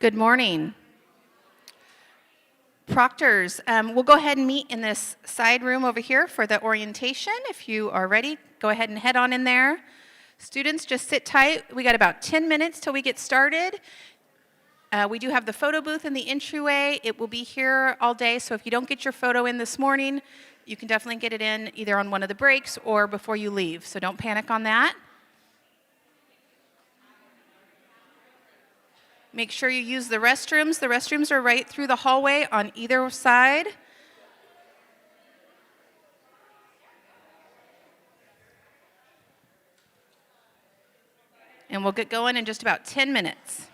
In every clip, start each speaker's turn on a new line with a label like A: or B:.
A: Good morning. Proctors, we'll go ahead and meet in this side room over here for the orientation. If you are ready, go ahead and head on in there. Students, just sit tight. We got about 10 minutes till we get started. We do have the photo booth in the entryway. It will be here all day, so if you don't get your photo in this morning, you can definitely get it in either on one of the breaks or before you leave, so don't panic on that. Make sure you use the restrooms. The restrooms are right through the hallway on either side. And we'll get going in just about 10 minutes.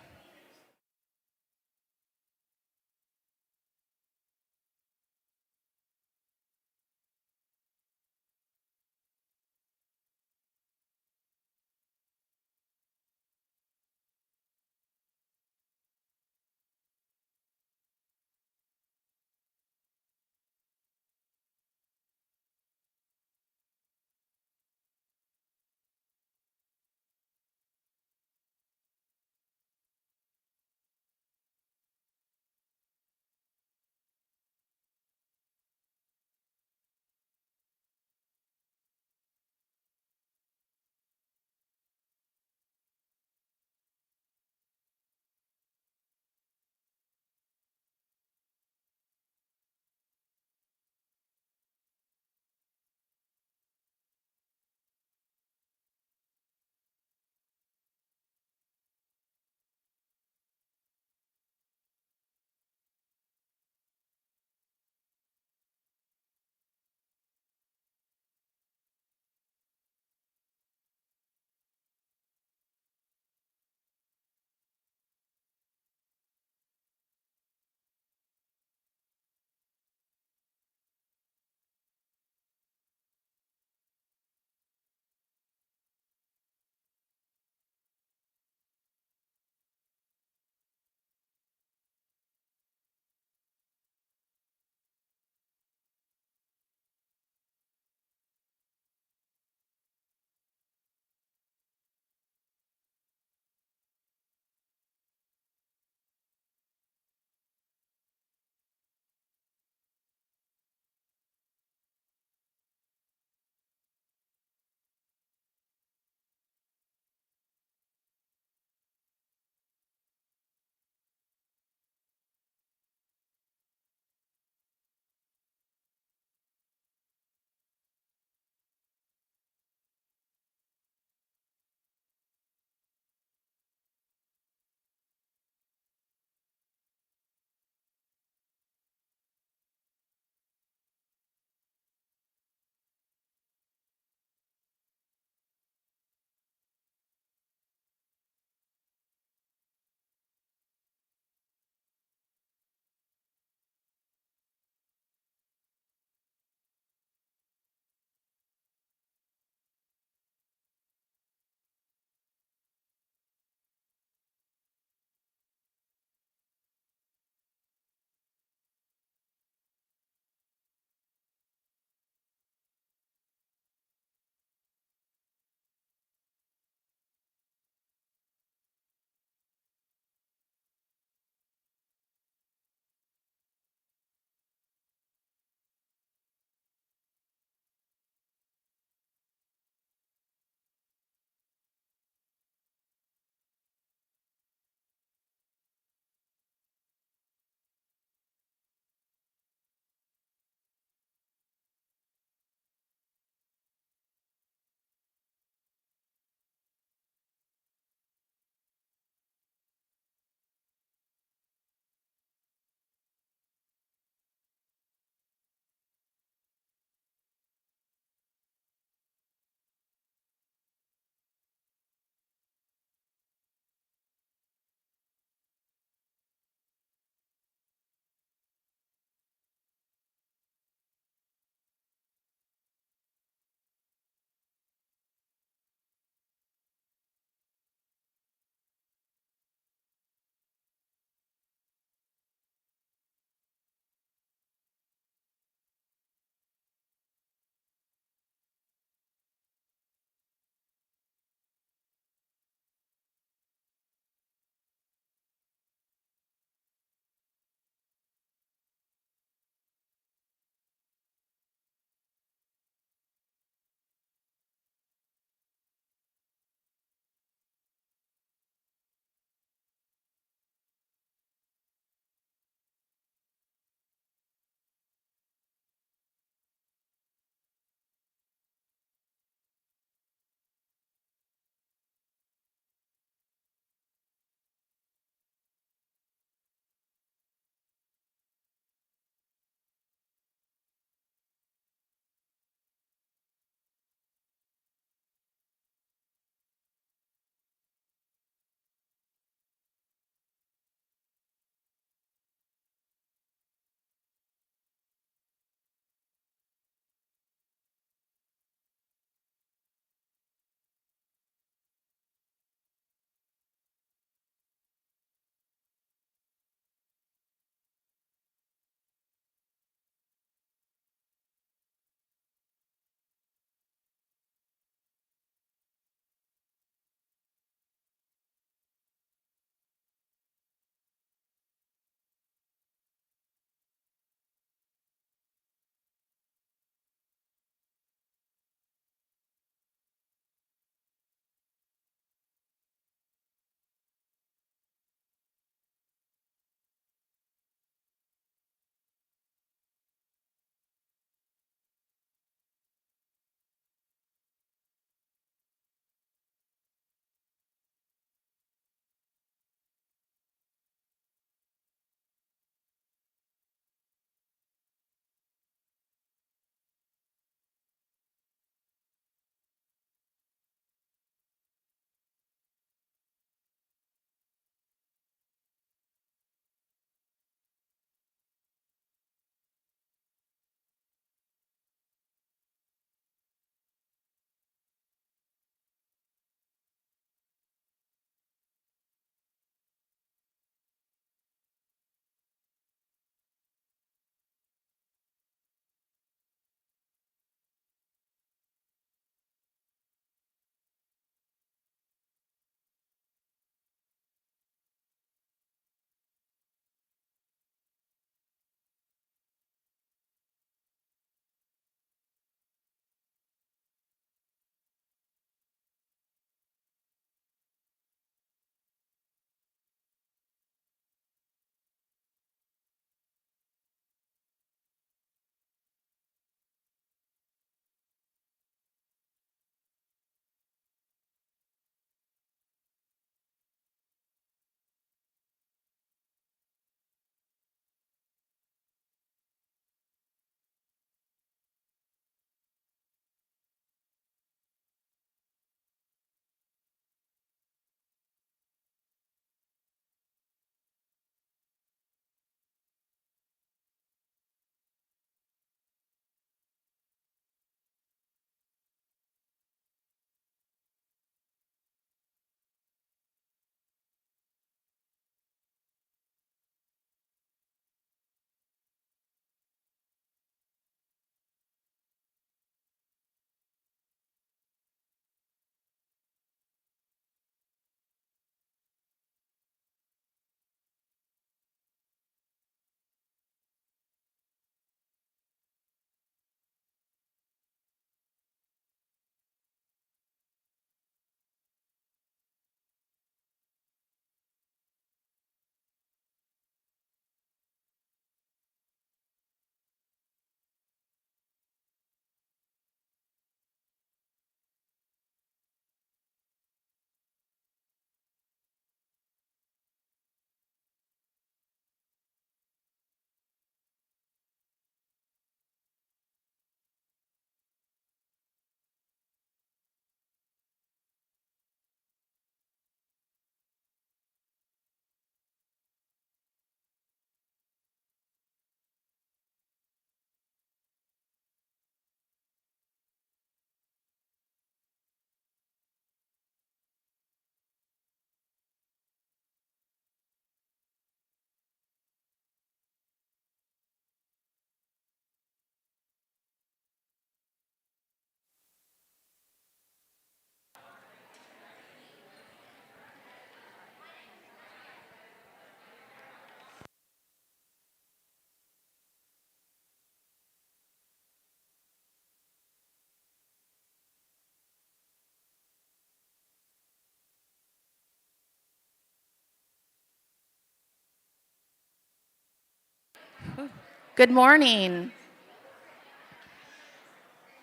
A: Good morning.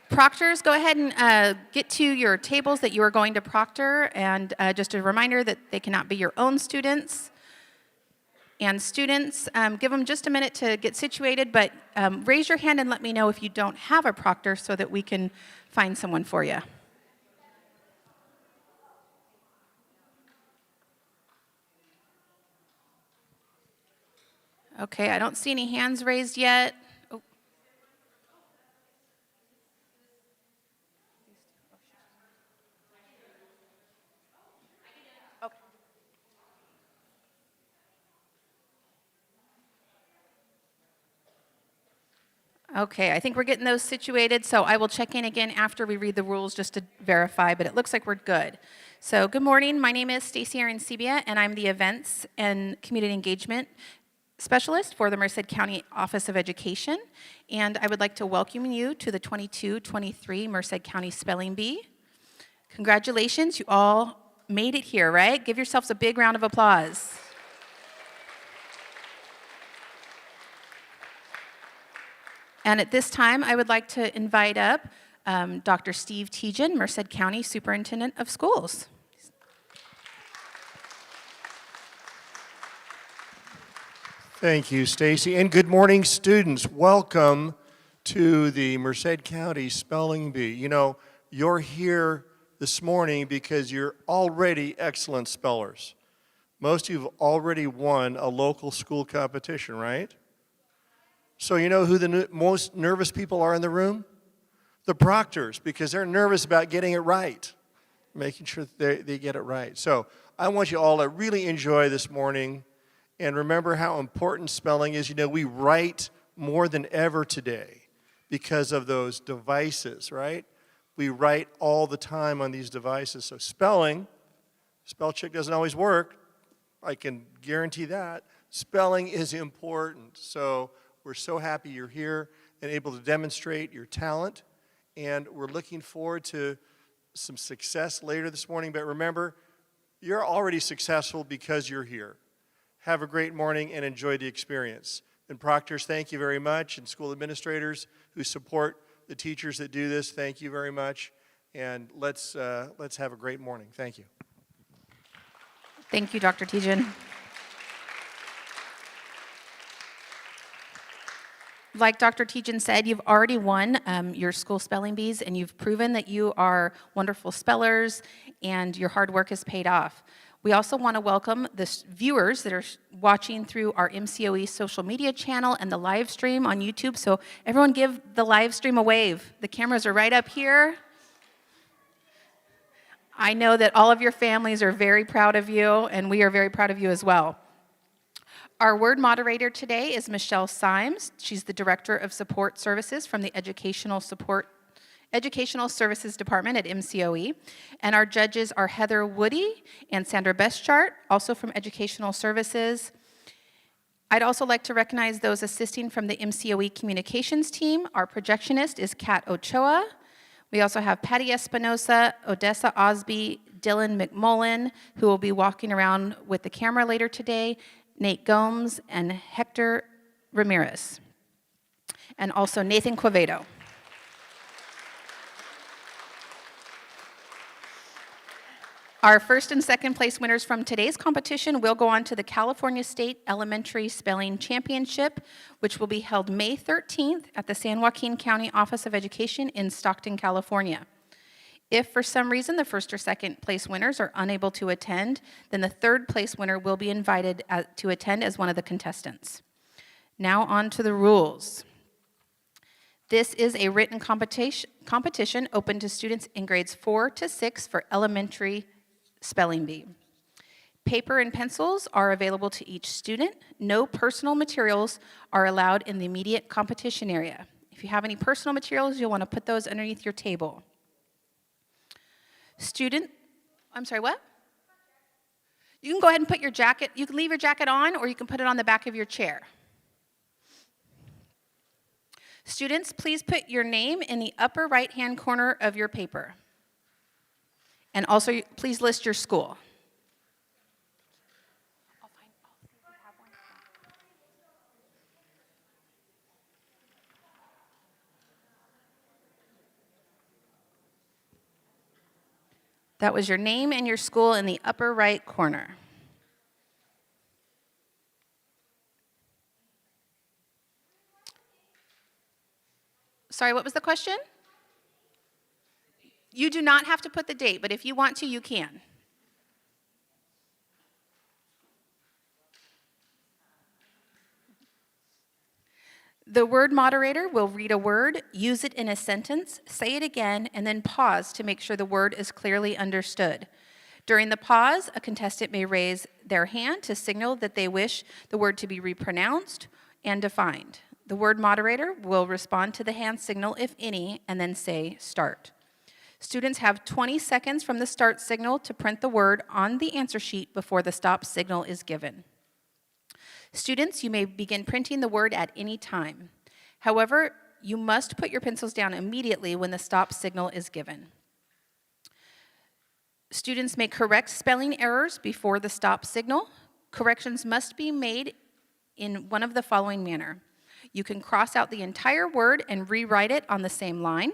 A: Proctors, go ahead and get to your tables that you are going to proctor, and just a reminder that they cannot be your own students. And students, give them just a minute to get situated, but raise your hand and let me know if you don't have a proctor so that we can find someone for you. Okay, I don't see any hands raised yet. Oh. Okay, I think we're getting those situated, so I will check in again after we read the rules just to verify, but it looks like we're good. So good morning, my name is Stacey Arancibia, and I'm the Events and Community Engagement Specialist for the Merced County Office of Education, and I would like to welcome you to the 22-23 Merced County Spelling Bee. Congratulations, you all made it here, right? Give yourselves a big round of applause. And at this time, I would like to invite up Dr. Steve Tejan, Merced County Superintendent of Schools.
B: Thank you, Stacy, and good morning, students. Welcome to the Merced County Spelling Bee. You know, you're here this morning because you're already excellent spellers. Most of you have already won a local school competition, right? So you know who the most nervous people are in the room? The proctors, because they're nervous about getting it right, making sure that they get it right. So I want you all to really enjoy this morning and remember how important spelling is. You know, we write more than ever today because of those devices, right? We write all the time on these devices. So spelling, spell check doesn't always work. I can guarantee that. Spelling is important. So we're so happy you're here and able to demonstrate your talent. And we're looking forward to some success later this morning. But remember, you're already successful because you're here. Have a great morning and enjoy the experience. And proctors, thank you very much. And school administrators who support the teachers that do this, thank you very much. And let's have a great morning. Thank you.
A: Thank you, Dr. Tejan. Like Dr. Tejan said, you've already won your school spelling bees, and you've proven that you are wonderful spellers, and your hard work has paid off. We also want to welcome the viewers that are watching through our MCOE social media channel and the live stream on YouTube. So everyone give the live stream a wave. The cameras are right up here. I know that all of your families are very proud of you, and we are very proud of you as well. Our word moderator today is Michelle Symes. She's the Director of Support Services from the Educational Services Department at MCOE. And our judges are Heather Woody and Sandra Beschart, also from Educational Services. I'd also like to recognize those assisting from the MCOE Communications team. Our projectionist is Kat Ochoa. We also have Patty Espinosa, Odessa Osby, Dylan McMullen, who will be walking around with the camera later today, Nate Gomes, and Hector Ramirez, and also Nathan Quevedo. Our first and second place winners from today's competition will go on to the California State Elementary Spelling Championship, which will be held May 13th at the San Joaquin County Office of Education in Stockton, California. If for some reason the first or second place winners are unable to attend, then the third place winner will be invited to attend as one of the contestants. Now on to the rules. This is a written competition open to students in grades 4 to 6 for elementary spelling bee. Paper and pencils are available to each student. No personal materials are allowed in the immediate competition area. If you have any personal materials, you'll want to put those underneath your table. I'm sorry, what? You can go ahead and put your jacket, you can leave your jacket on, or you can put it on the back of your chair. Students, please put your name in the upper right-hand corner of your paper. And also, please list your school. That was your name and your school in the upper right corner. Sorry, what was the question? You do not have to put the date, but if you want to, you can. The word moderator will read a word, use it in a sentence, say it again, and then pause to make sure the word is clearly understood. During the pause, a contestant may raise their hand to signal that they wish the word to be repronounced and defined. The word moderator will respond to the hand signal, if any, and then say start. Students have 20 seconds from the start signal to print the word on the answer sheet before the stop signal is given. Students, you may begin printing the word at any time. However, you must put your pencils down immediately when the stop signal is given. Students may correct spelling errors before the stop signal. Corrections must be made in one of the following manner. You can cross out the entire word and rewrite it on the same line.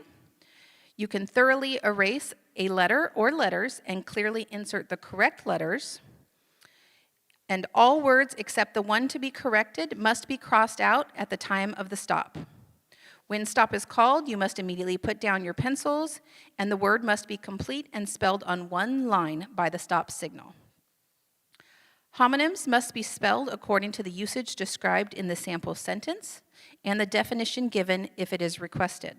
A: You can thoroughly erase a letter or letters and clearly insert the correct letters. And all words except the one to be corrected must be crossed out at the time of the stop. When stop is called, you must immediately put down your pencils, and the word must be complete and spelled on one line by the stop signal. Homonyms must be spelled according to the usage described in the sample sentence and the definition given if it is requested.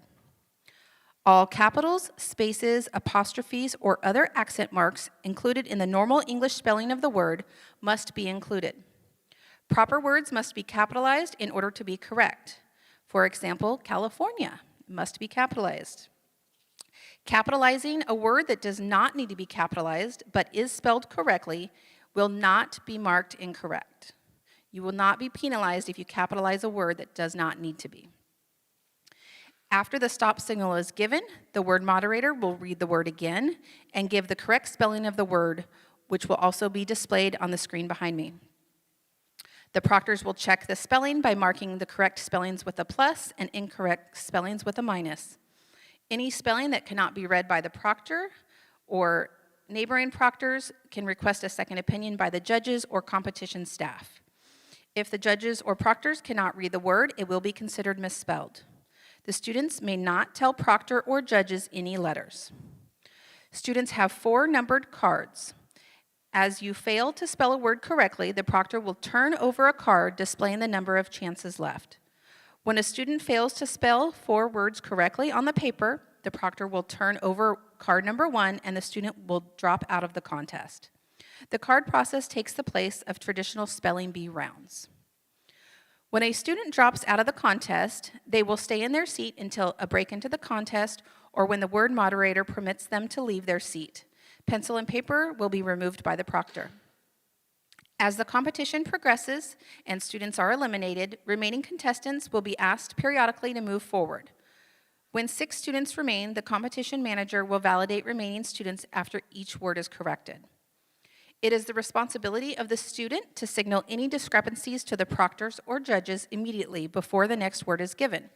A: All capitals, spaces, apostrophes, or other accent marks included in the normal English spelling of the word must be included. Proper words must be capitalized in order to be correct. For example, California must be capitalized. Capitalizing a word that does not need to be capitalized but is spelled correctly will not be marked incorrect. You will not be penalized if you capitalize a word that does not need to be. After the stop signal is given, the word moderator will read the word again and give the correct spelling of the word, which will also be displayed on the screen behind me. The proctors will check the spelling by marking the correct spellings with a plus and incorrect spellings with a minus. Any spelling that cannot be read by the proctor or neighboring proctors can request a second opinion by the judges or competition staff. If the judges or proctors cannot read the word, it will be considered misspelled. The students may not tell proctor or judges any letters. Students have 4 numbered cards. As you fail to spell a word correctly, the proctor will turn over a card displaying the number of chances left. When a student fails to spell 4 words correctly on the paper, the proctor will turn over card number 1 and the student will drop out of the contest. The card process takes the place of traditional spelling bee rounds. When a student drops out of the contest, they will stay in their seat until a break into the contest or when the word moderator permits them to leave their seat. Pencil and paper will be removed by the proctor. As the competition progresses and students are eliminated, remaining contestants will be asked periodically to move forward. When 6 students remain, the competition manager will validate remaining students after each word is corrected. It is the responsibility of the student to signal any discrepancies to the proctors or judges immediately before the next word is given.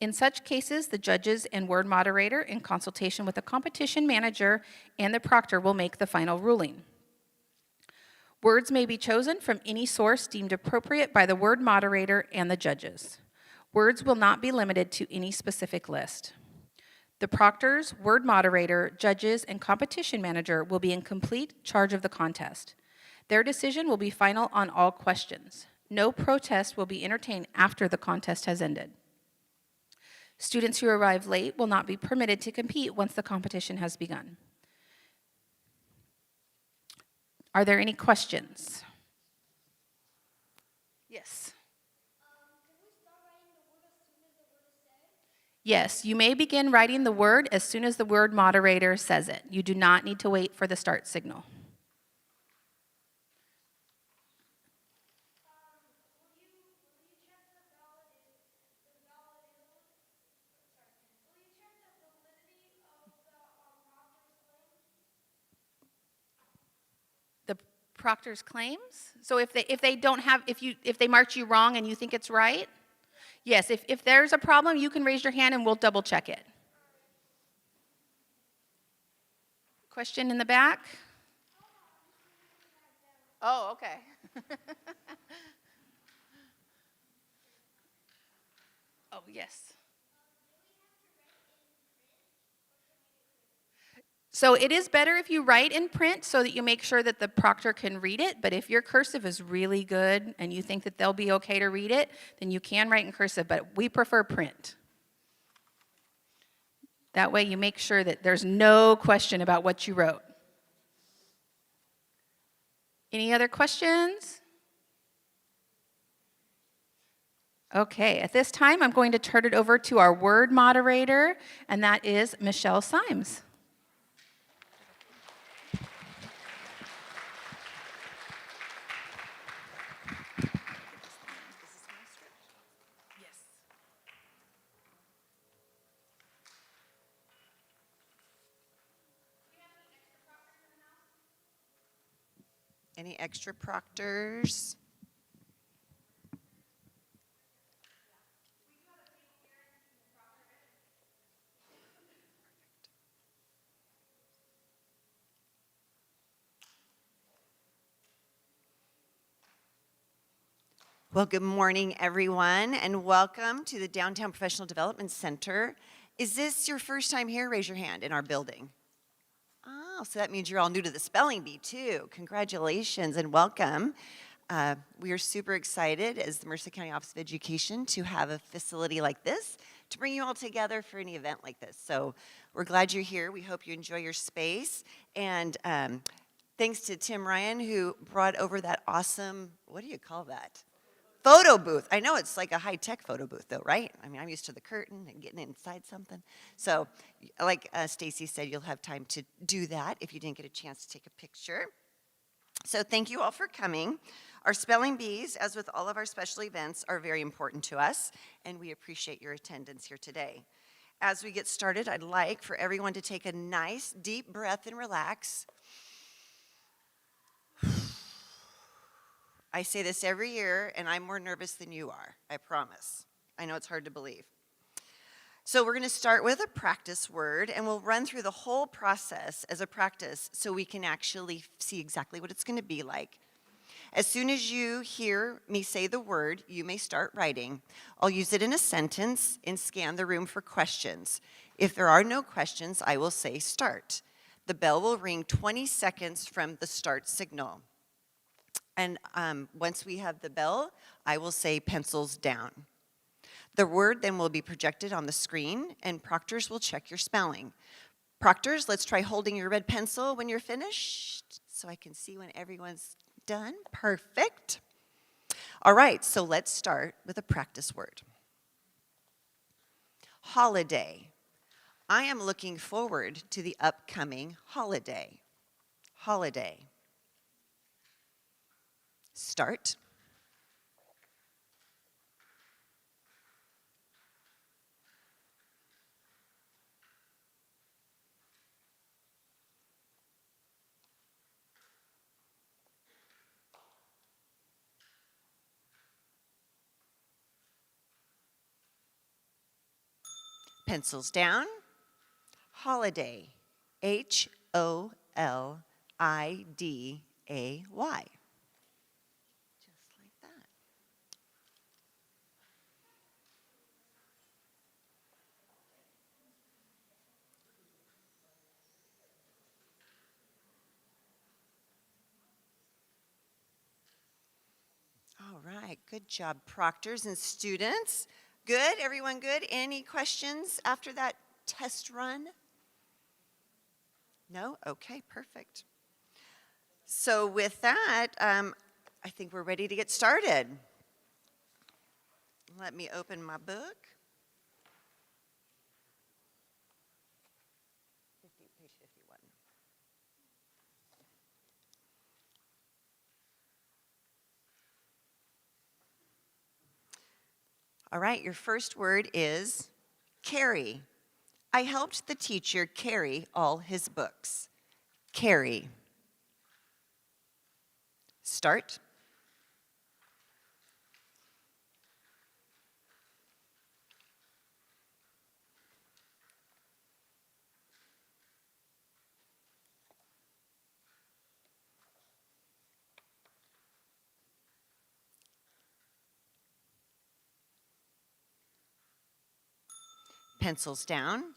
A: In such cases, the judges and word moderator, in consultation with the competition manager and the proctor, will make the final ruling. Words may be chosen from any source deemed appropriate by the word moderator and the judges. Words will not be limited to any specific list. The proctors, word moderator, judges, and competition manager will be in complete charge of the contest. Their decision will be final on all questions. No protest will be entertained after the contest has ended. Students who arrive late will not be permitted to compete once the competition has begun. Are there any questions? Yes. Yes, you may begin writing the word as soon as the word moderator says it. You do not need to wait for the start signal. The proctor's claims? So if they don't have, if they marked you wrong and you think it's right? Yes, if there's a problem, you can raise your hand and we'll double check it. Question in the back? Oh, okay. Oh, yes. So it is better if you write in print so that you make sure that the proctor can read it, but if your cursive is really good and you think that they'll be okay to read it, then you can write in cursive, but we prefer print. That way you make sure that there's no question about what you wrote. Any other questions? Okay, at this time I'm going to turn it over to our word moderator, and that is Michelle Symes.
C: Any extra proctors? Well, good morning, everyone, and welcome to the Downtown Professional Development Center. Is this your first time here? Raise your hand in our building. Oh, so that means you're all new to the spelling bee, too. Congratulations and welcome. We are super excited as the Merced County Office of Education to have a facility like this to bring you all together for any event like this. So we're glad you're here. We hope you enjoy your space. And thanks to Tim Ryan, who brought over that awesome, what do you call that? Photo booth. I know it's like a high-tech photo booth, though, right? I mean, I'm used to the curtain and getting inside something. So, like Stacy said, you'll have time to do that if you didn't get a chance to take a picture. So thank you all for coming. Our spelling bees, as with all of our special events, are very important to us, and we appreciate your attendance here today. As we get started, I'd like for everyone to take a nice, deep breath and relax. I say this every year, and I'm more nervous than you are, I promise. I know it's hard to believe. So we're going to start with a practice word, and we'll run through the whole process as a practice so we can actually see exactly what it's going to be like. As soon as you hear me say the word, you may start writing. I'll use it in a sentence and scan the room for questions. If there are no questions, I will say start. The bell will ring 20 seconds from the start signal. And once we have the bell, I will say pencils down. The word then will be projected on the screen, and proctors will check your spelling. Proctors, let's try holding your red pencil when you're finished so I can see when everyone's done. Perfect. All right, so let's start with a practice word. Holiday. I am looking forward to the upcoming holiday. Holiday. Start. Pencils down. Holiday. H-O-L-I-D-A-Y. Just like that. All right, good job, proctors and students. Good, everyone good? Any questions after that test run? No? Okay, perfect. So with that, I think we're ready to get started. Let me open my book. Page 51. All right, your first word is carry. I helped the teacher carry all his books. Carry. Start. Pencils down.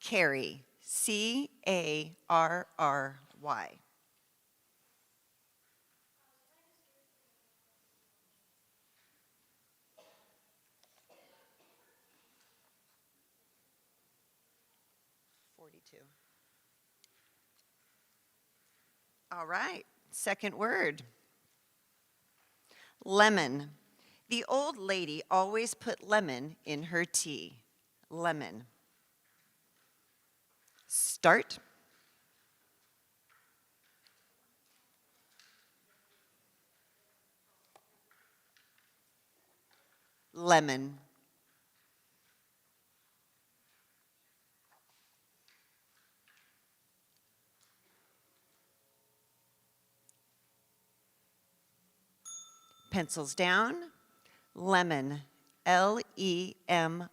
C: Carry, C-A-R-R-Y. All right, second word. Lemon. The old lady always put lemon in her tea. Lemon. Start. Lemon. Pencils down. Lemon. L-E-M-O-N.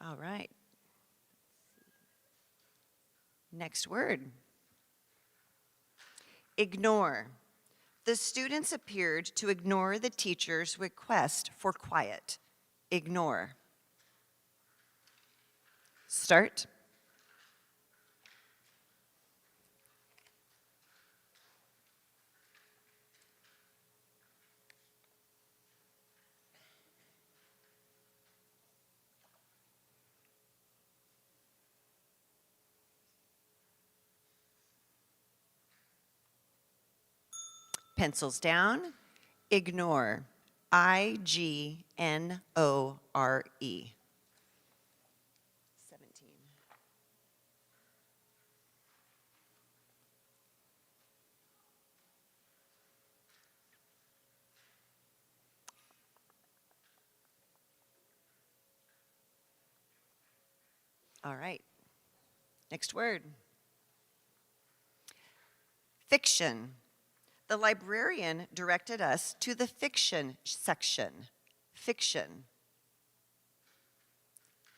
C: All right. Next word. Ignore. The students appeared to ignore the teacher's request for quiet. Ignore. Start. Pencils down. Ignore. I-G-N-O-R-E. 17. All right. Next word. Fiction. The librarian directed us to the fiction section. Fiction.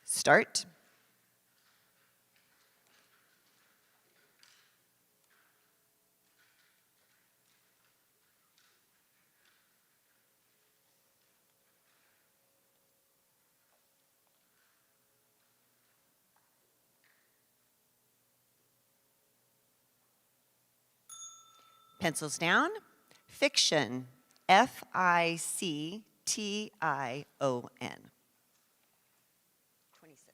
C: Start. Pencils down. Fiction. F-I-C-T-I-O-N. 26.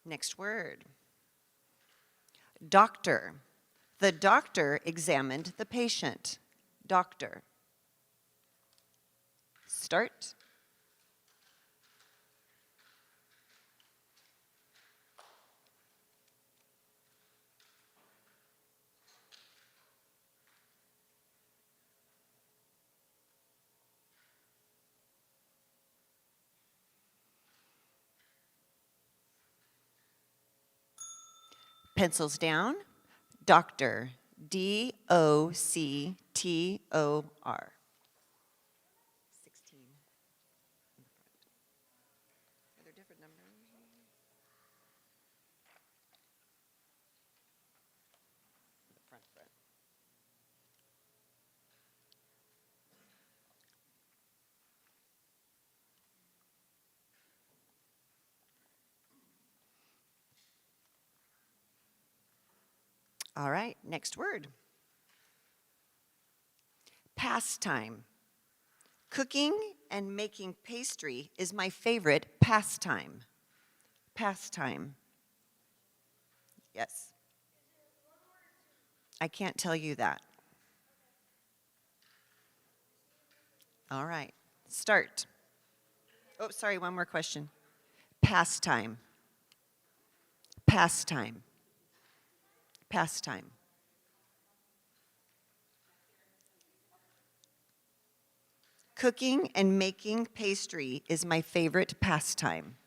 C: Next word. Doctor. The doctor examined the patient. Doctor. Start. Pencils down. Doctor. D-O-C-T-O-R. 16. Are there different numbers? The front. All right, next word. Pastime. Cooking and making pastry is my favorite pastime. Pastime. Yes. I can't tell you that. All right, start. Oh, sorry, one more question. Pastime. Pastime. Pastime. Cooking and making pastry is my favorite pastime.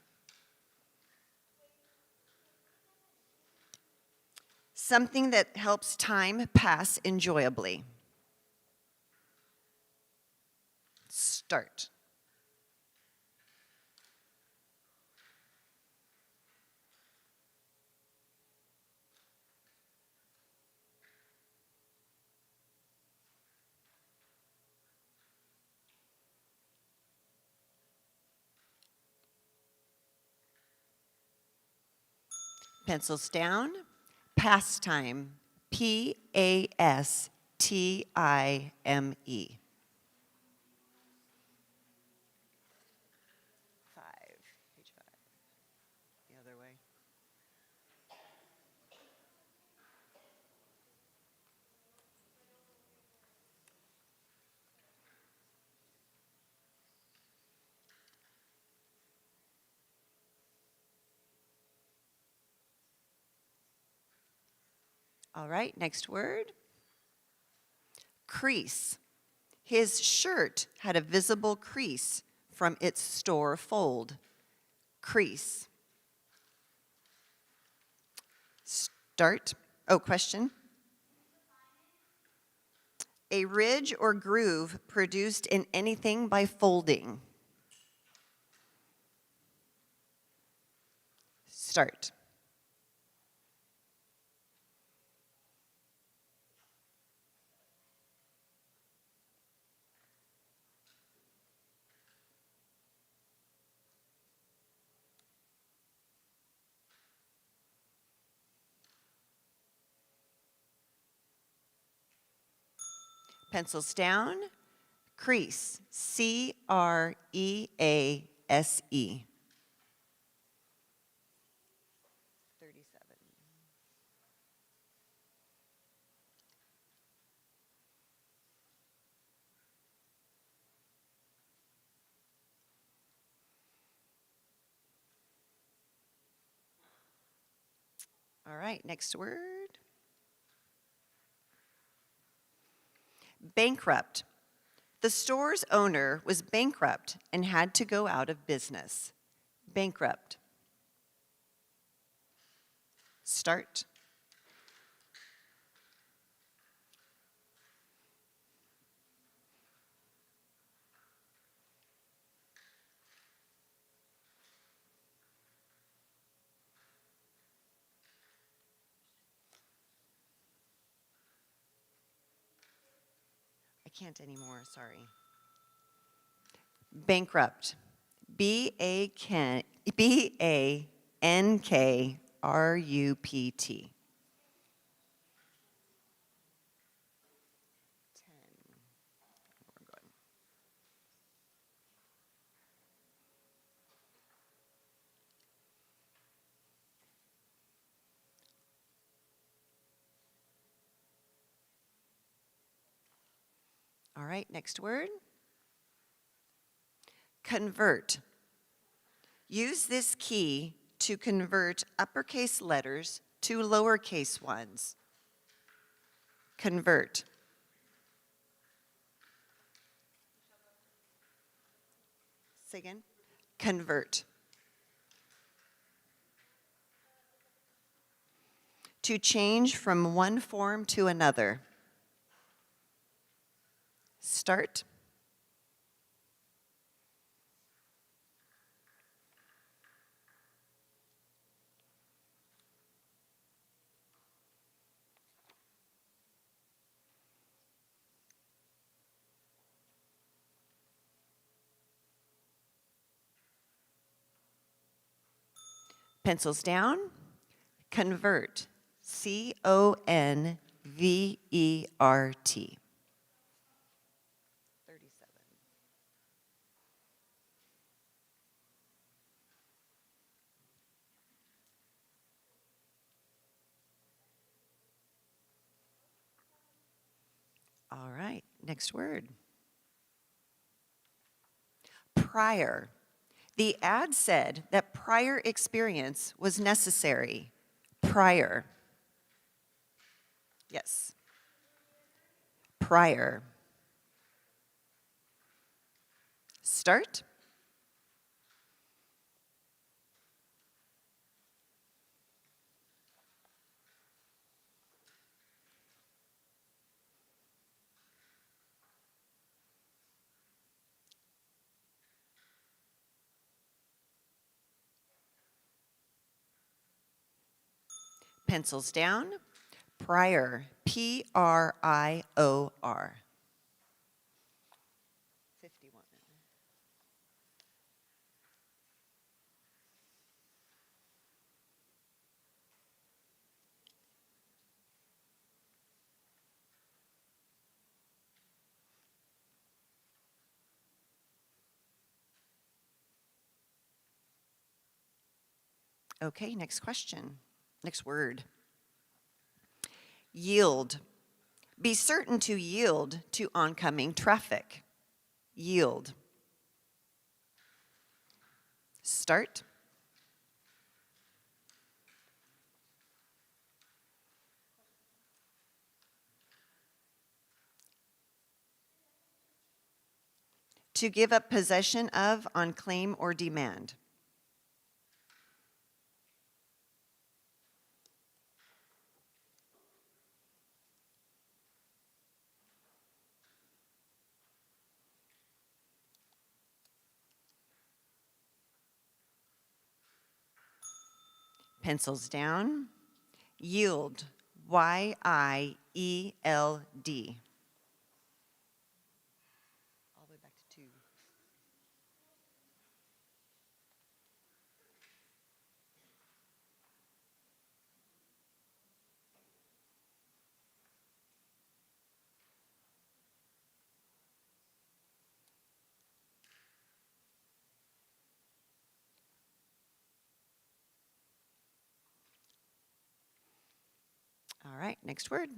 C: Something that helps time pass enjoyably. Start. Pencils down. Pastime. Pastime. 5, page 5. The other way. All right, next word. Crease. His shirt had a visible crease from its store fold. Crease. Start. Oh, question. A ridge or groove produced in anything by folding. Start. Pencils down. Crease. Crease. 37. All right, next word. Bankrupt. The store's owner was bankrupt and had to go out of business. Bankrupt. Start. I can't anymore, sorry. Bankrupt. Bankrupt. 10. We're good. All right, next word. Convert. Use this key to convert uppercase letters to lowercase ones. Convert. Say again. Convert. To change from one form to another. Start. Pencils down. Convert. Convert. 37. All right, next word. Prior. The ad said that prior experience was necessary. Prior. Yes. Prior. Start. Pencils down. Prior, Prior. 51. Okay, next question. Next word. Yield. Be certain to yield to oncoming traffic. Yield. Start. To give up possession of on claim or demand. Pencils down. Yield. Y-I-E-L-D. All the way back to 2. All right, next word.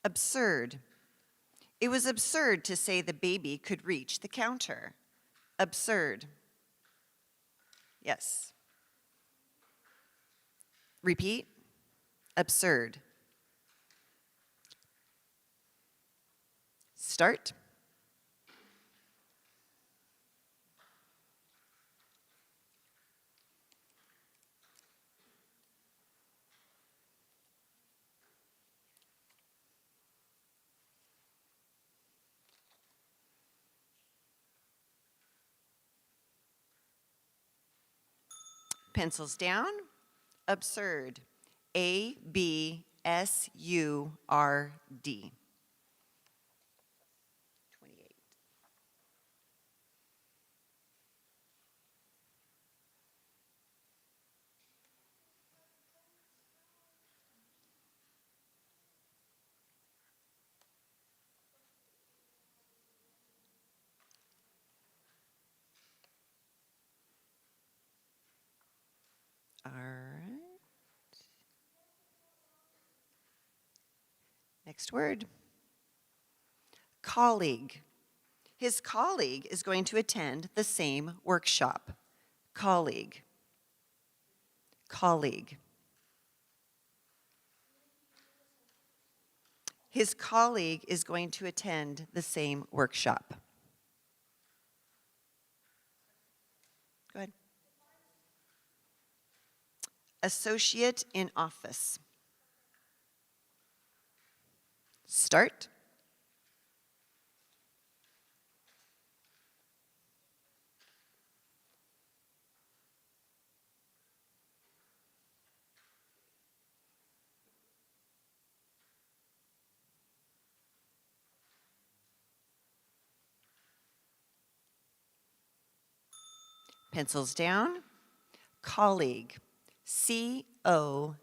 C: Absurd. It was absurd to say the baby could reach the counter. Absurd. Yes. Repeat. Absurd. Start. Pencils down. Absurd. A-B-S-U-R-D. 28. All right. Next word. Colleague. His colleague is going to attend the same workshop. Colleague. Colleague. His colleague is going to attend the same workshop. Go ahead. Associate in office. Start. Pencils down. Colleague. C-O-L-L-E-A-G-U-E.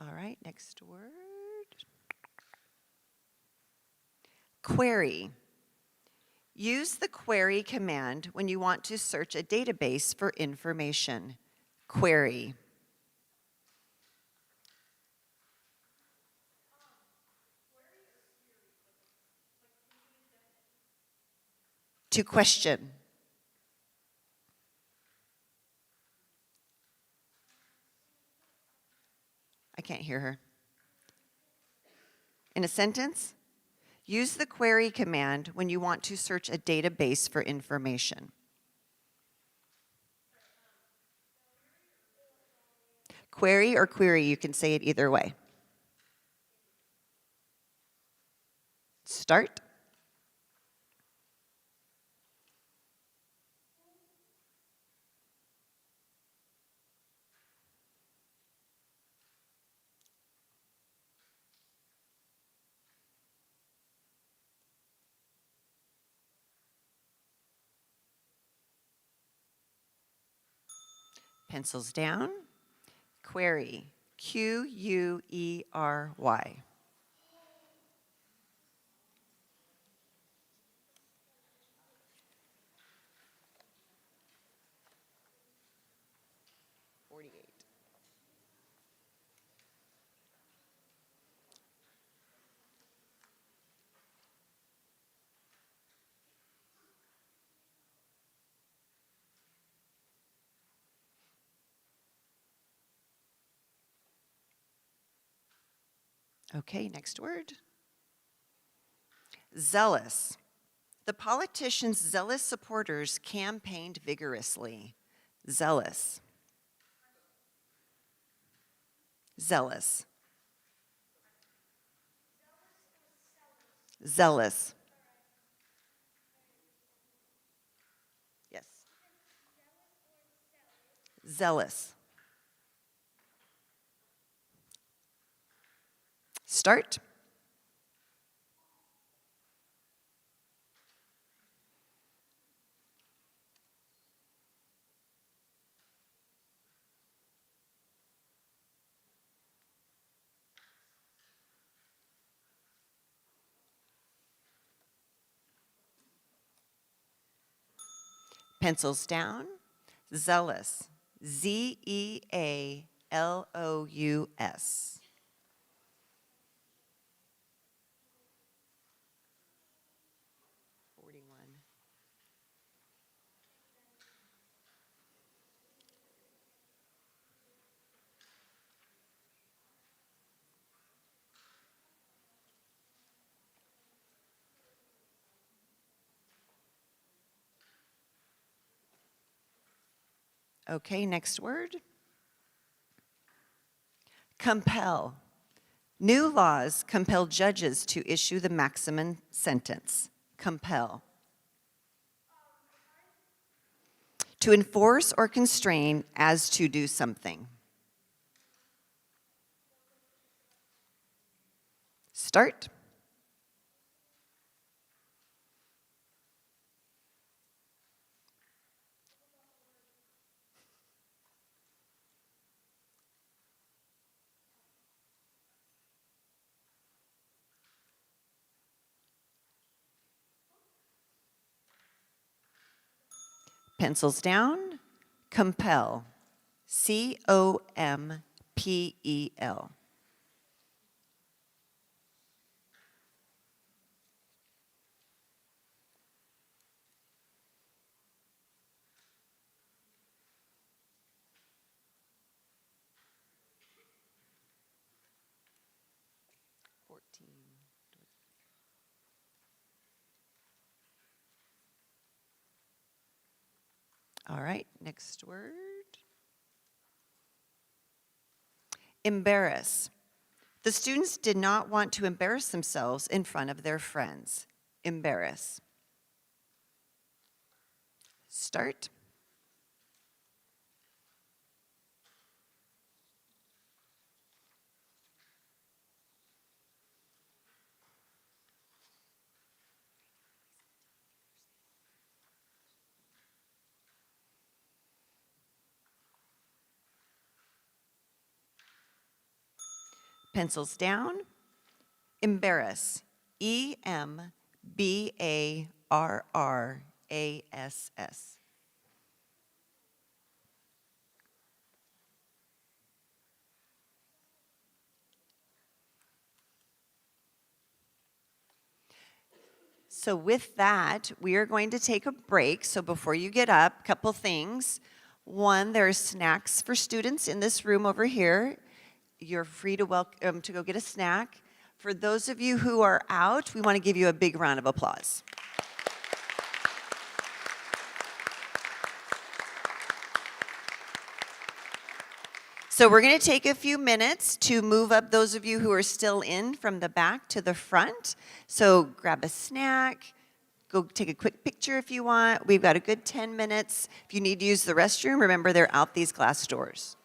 C: All right, next word. Query. Use the query command when you want to search a database for information. Query. To question. I can't hear her. In a sentence? Use the query command when you want to search a database for information. Query or query, you can say it either way. Start. Pencils down. Query. Query. 48. Okay, next word. Zealous. The politician's zealous supporters campaigned vigorously. Zealous. Zealous. Zealous. Yes. Zealous. Start. Pencils down. Zealous. Zealous. 41. Okay, next word. Compel. New laws compel judges to issue the maximum sentence. Compel. To enforce or constrain as to do something. Start. Pencils down. Compel. Compel. 14. All right, next word. Embarrass. The students did not want to embarrass themselves in front of their friends. Embarrass. Start. Pencils down. Embarrass. Embarrass. So with that, we are going to take a break. So before you get up, a couple things. One, there are snacks for students in this room over here. you're free to to go get a snack. For those of you who are out, we want to give you a big round of applause. So we're going to take a few minutes to move up those of you who are still in from the back to the front. So grab a snack, go take a quick picture if you want. We've got a good 10 minutes. If you need to use the restroom, remember they're out these glass doors.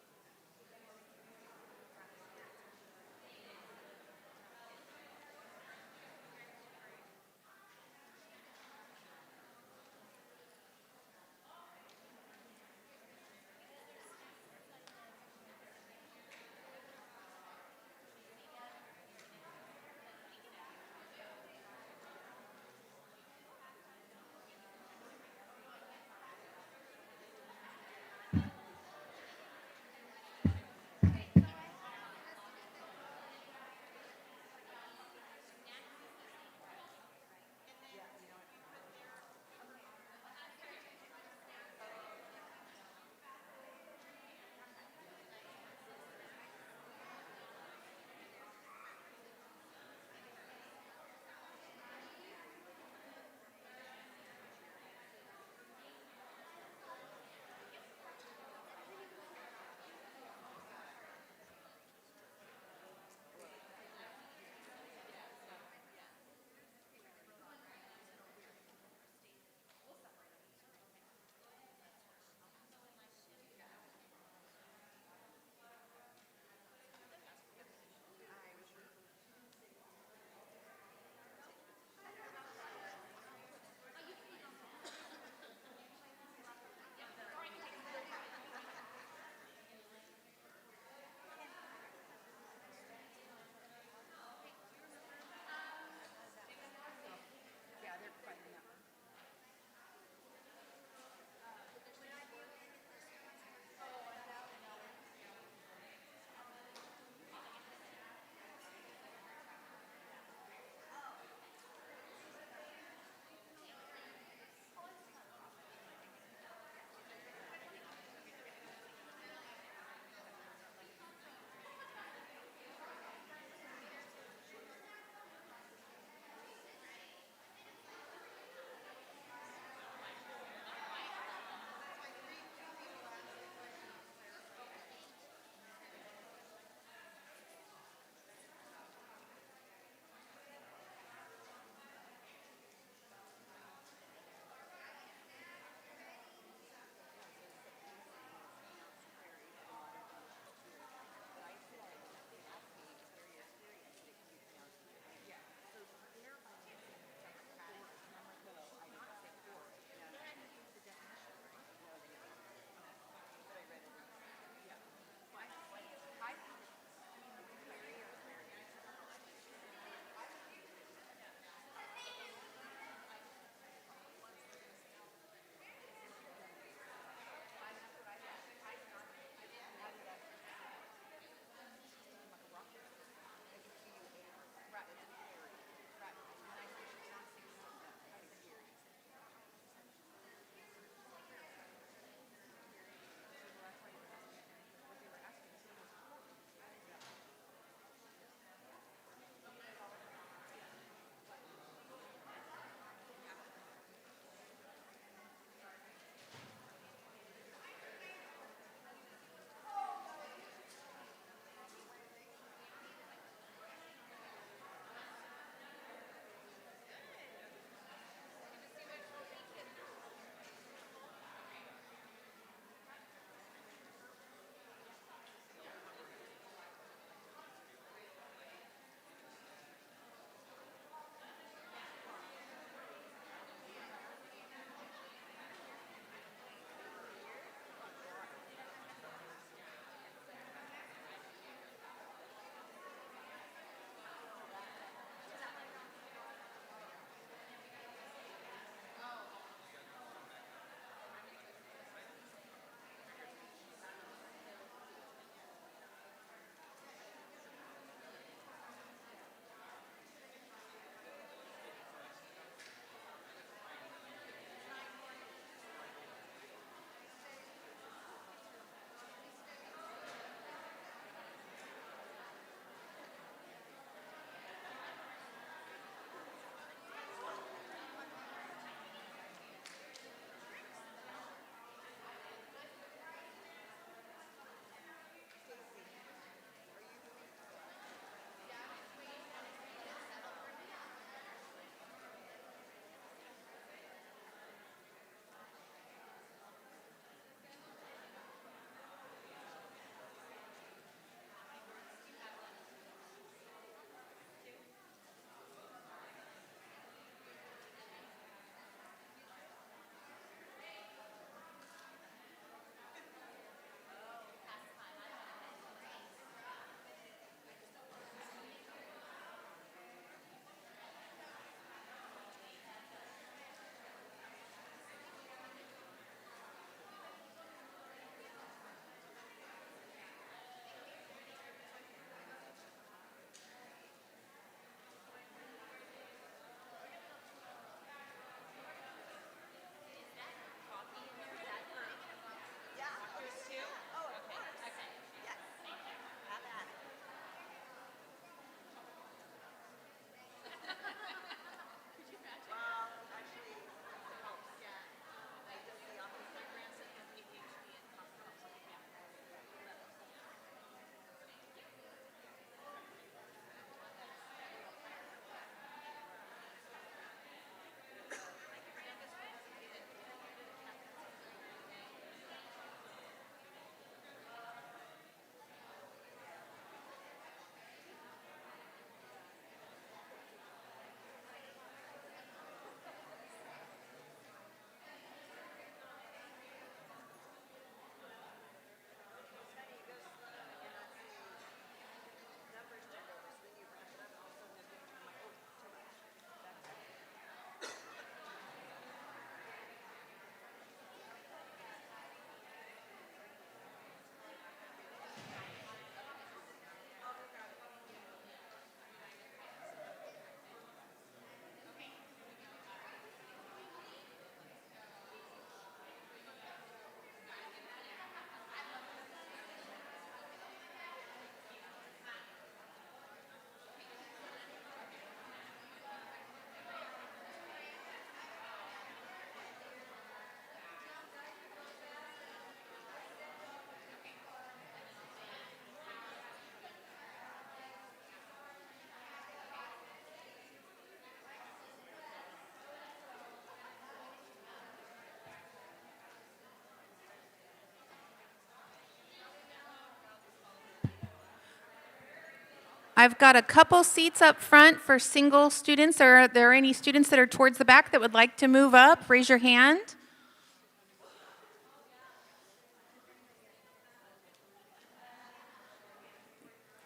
A: I've got a couple seats up front for single students. Are there any students that are towards the back that would like to move up? Raise your hand.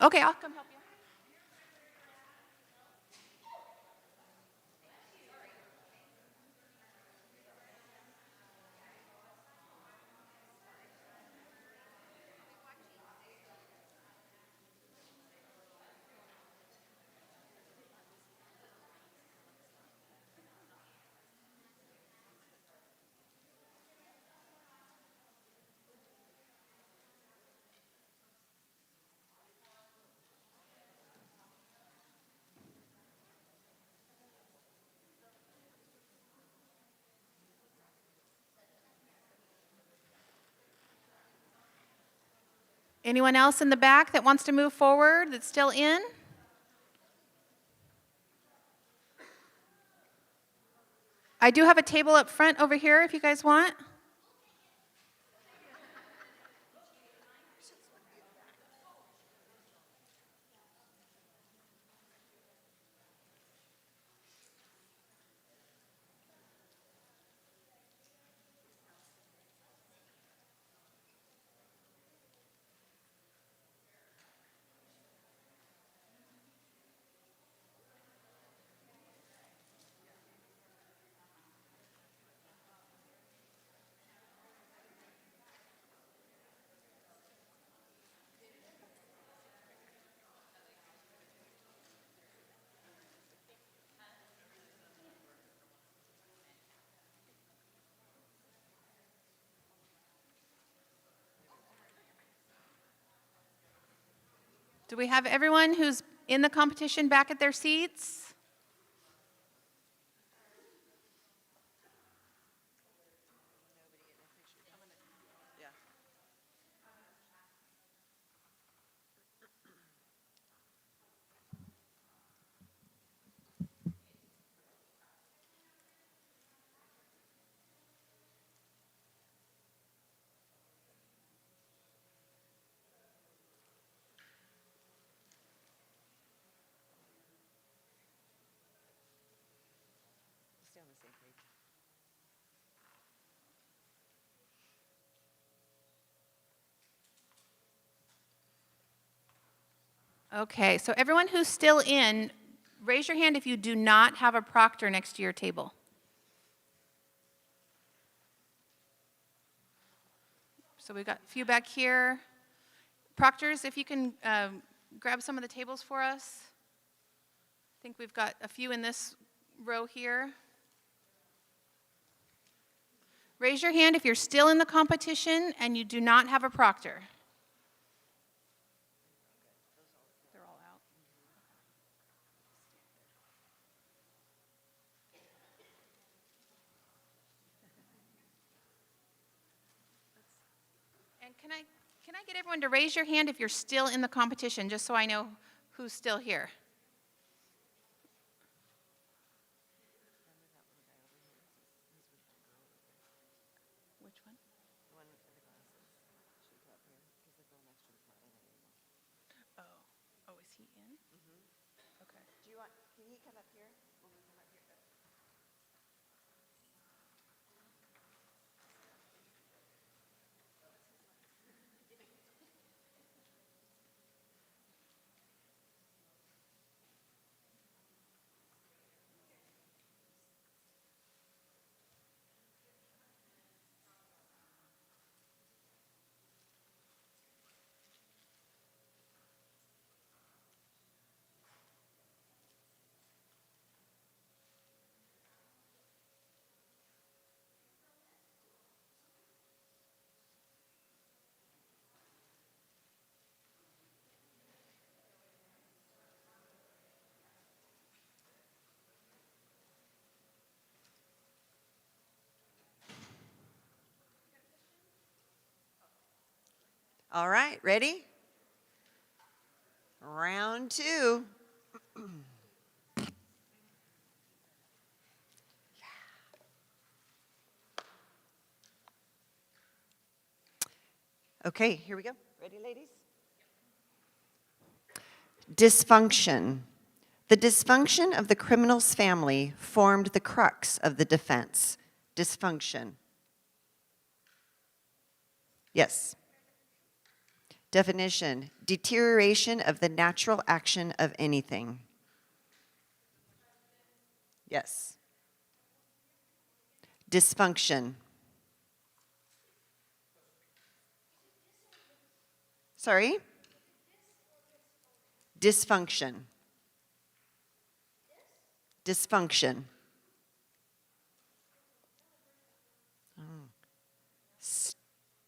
A: Okay, I'll come help you. Anyone else in the back that wants to move forward that's still in? I do have a table up front over here if you guys want. Do we have everyone who's in the competition back at their seats?
C: Stay on the same page.
A: Okay, so everyone who's still in, raise your hand if you do not have a proctor next to your table. So we've got a few back here. Proctors, if you can grab some of the tables for us. I think we've got a few in this row here. Raise your hand if you're still in the competition and you do not have a proctor. They're all out. And can I get everyone to raise your hand if you're still in the competition, just so I know who's still here? Which one?
C: The one with the glasses. Should we go up here? Because the girl next to her is not in it anymore.
A: Oh, is he in? Okay.
C: Do you want, can he come up here? Will we come up here? All right, ready? Round two. Okay, here we go. Ready, ladies? Dysfunction. The dysfunction of the criminal's family formed the crux of the defense. Dysfunction. Yes. Definition. Deterioration of the natural action of anything. Yes. Dysfunction. Sorry? Dysfunction. Dysfunction.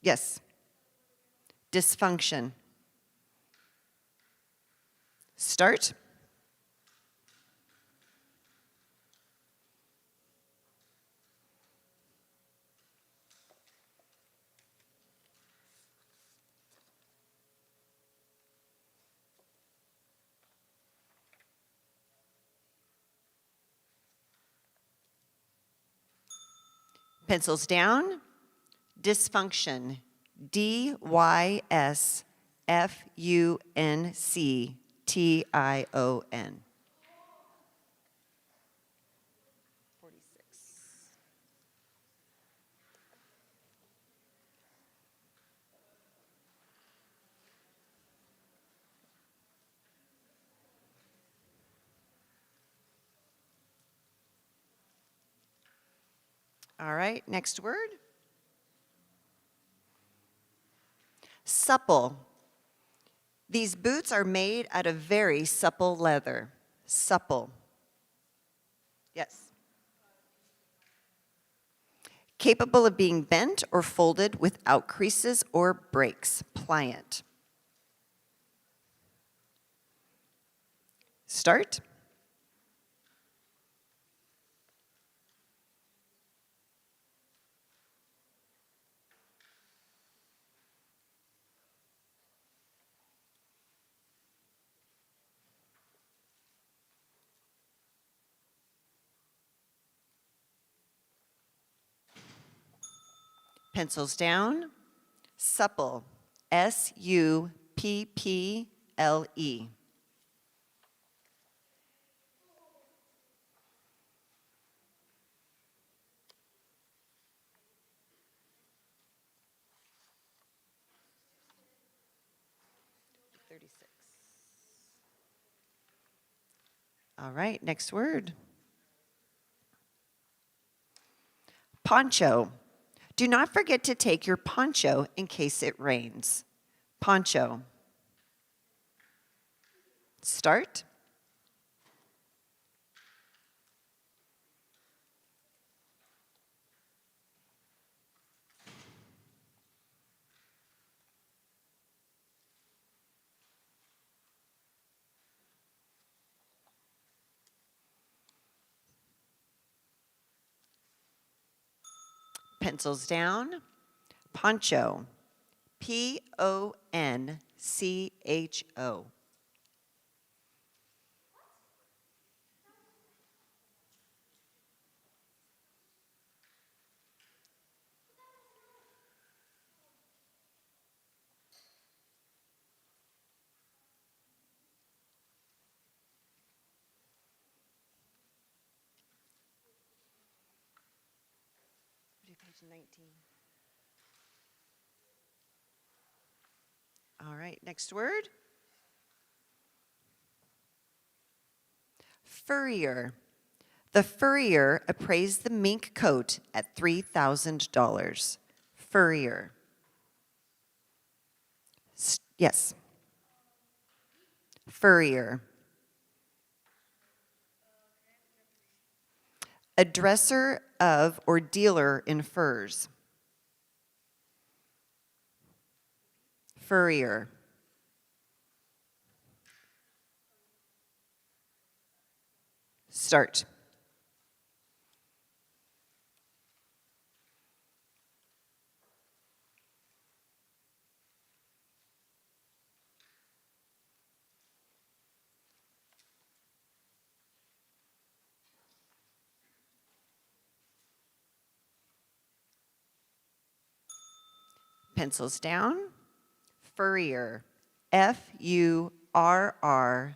C: Yes. Dysfunction. Start. Pencils down. Dysfunction. Dysfunction. 46. All right, next word. Supple. These boots are made out of very supple leather. Supple. Yes. Capable of being bent or folded without creases or breaks. Pliant. Start. Pencils down. Supple. S-U-P-P-L-E. All right, next word. Poncho. Do not forget to take your poncho in case it rains. Poncho. Start. Pencils down. Poncho. P-O-N-C-H-O. Page 19. All right, next word. Furrier. The furrier appraised the mink coat at $3,000. Furrier. Yes. Furrier. A dresser of or dealer in furs. Furrier. Start. Pencils down. Furrier. F-U-R-R-I-E-R. RRIER.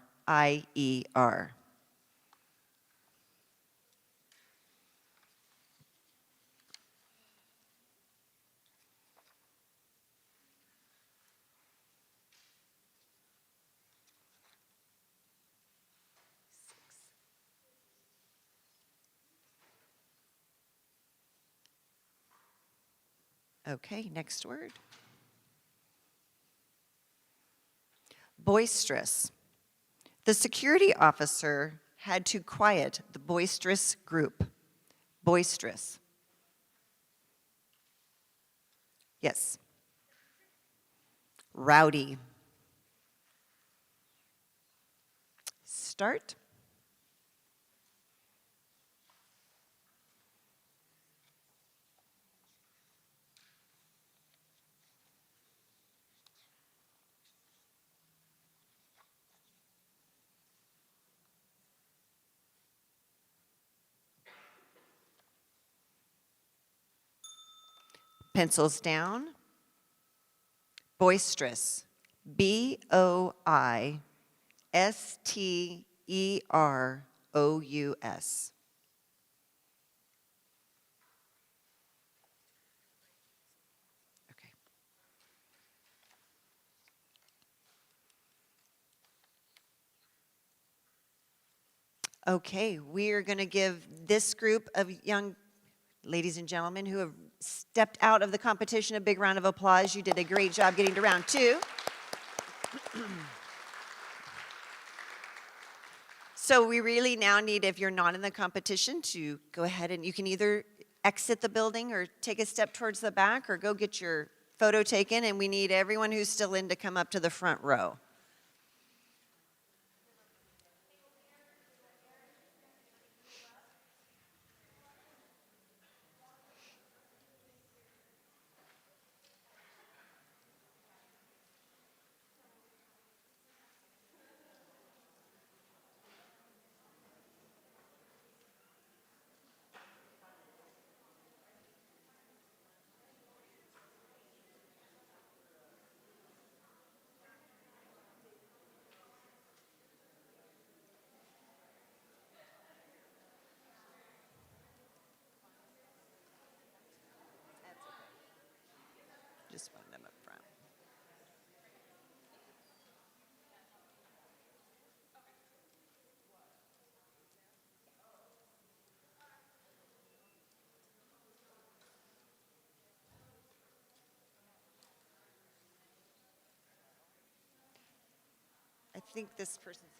C: Okay, next word. Boisterous. The security officer had to quiet the boisterous group. Boisterous. Yes. Rowdy. Start. Pencils down. Boisterous. Boisterous. Okay. Okay, we are going to give this group of young ladies and gentlemen who have stepped out of the competition a big round of applause. You did a great job getting to round two. So we really now need, if you're not in the competition, to go ahead and you can either exit the building or take a step towards the back or go get your photo taken, and we need everyone who's still in to come up to the front row. Just want them up front. I think this person's.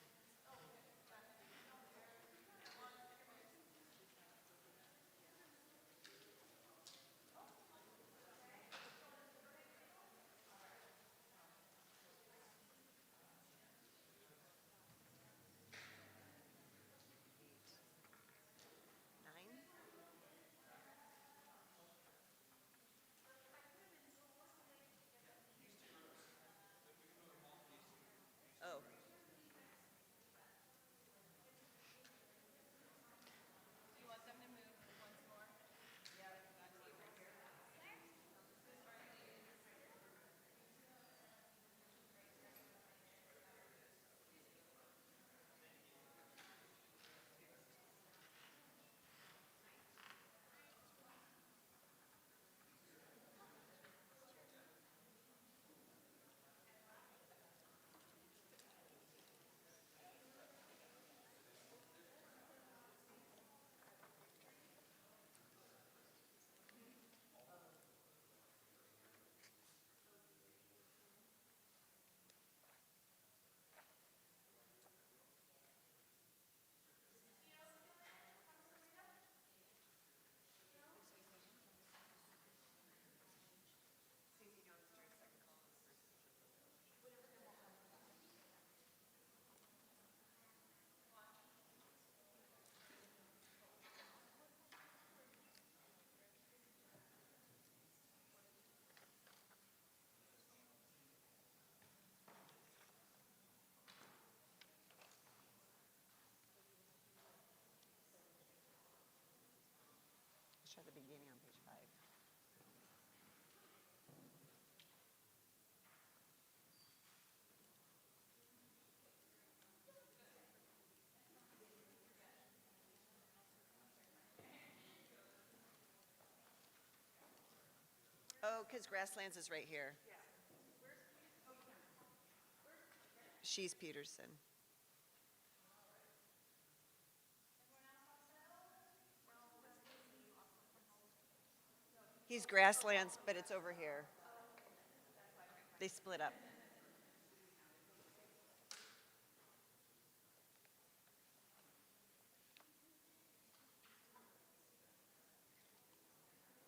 C: Oh, because Grasslands is right here. She's Peterson. He's Grasslands, but it's over here. They split up.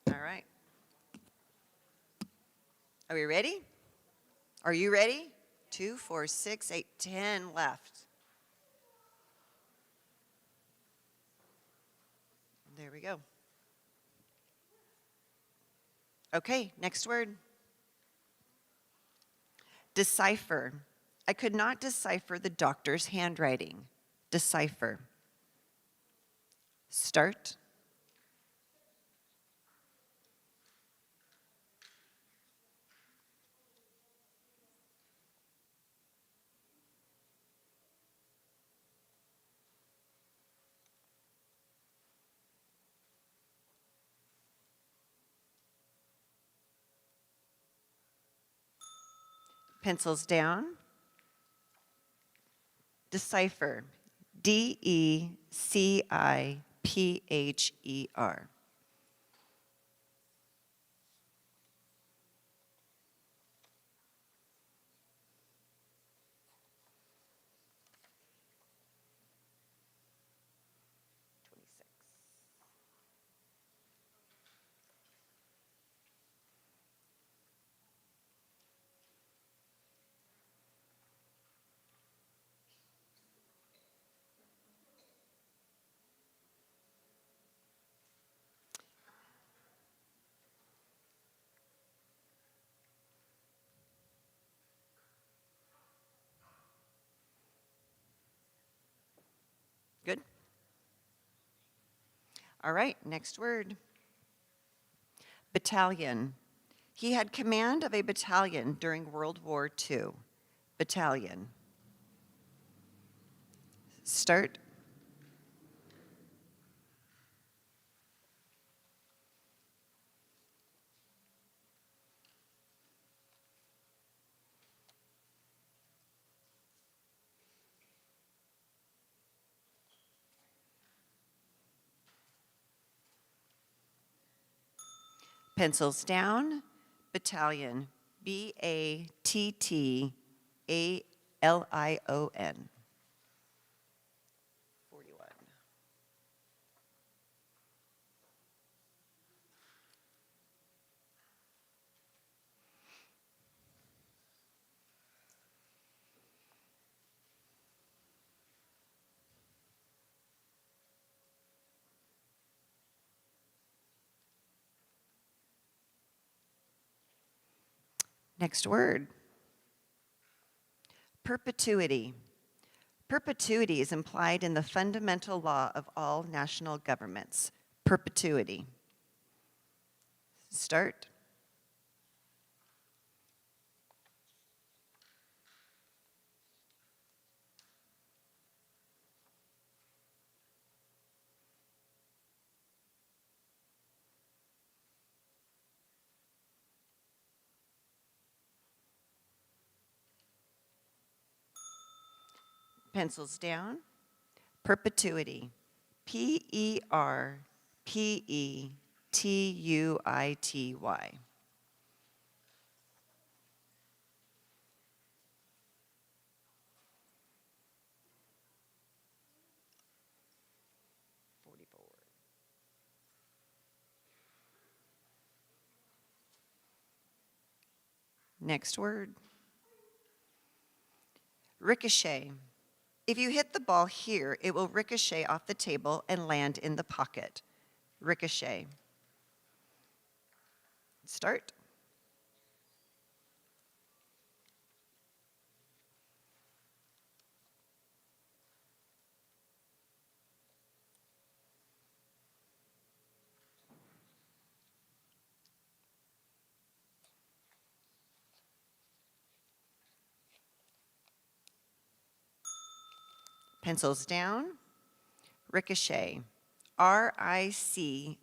C: All right. Are we ready? Are you ready? 2, 4, 6, 8, 10 left. There we go. Okay, next word. Decipher. I could not decipher the doctor's handwriting. Decipher. Start. Pencils down. Decipher. Decipher. Good? All right, next word. Battalion. He had command of a battalion during World War II. Battalion. Start. Pencils down. Battalion. Battalion. 41. Next word. Perpetuity. Perpetuity is implied in the fundamental law of all national governments. Perpetuity. Start. Pencils down. Perpetuity. Perpetuity. 44. Next word. Ricochet. If you hit the ball here, it will ricochet off the table and land in the pocket. Ricochet. Start. Pencils down. Ricochet. Ricochet.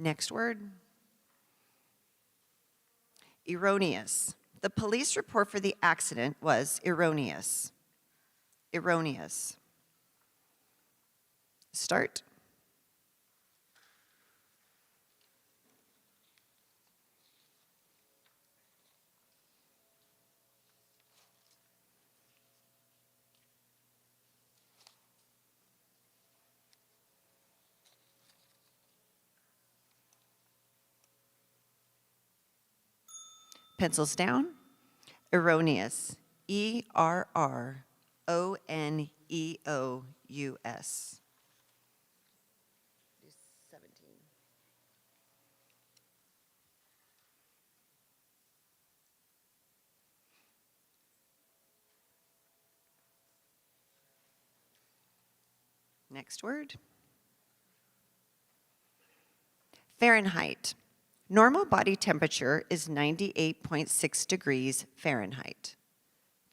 C: Next word. Erroneous. The police report for the accident was erroneous. Erroneous. Start. Pencils down. Erroneous. Erroneous. 17. Next word. Fahrenheit. Normal body temperature is 98.6 degrees Fahrenheit.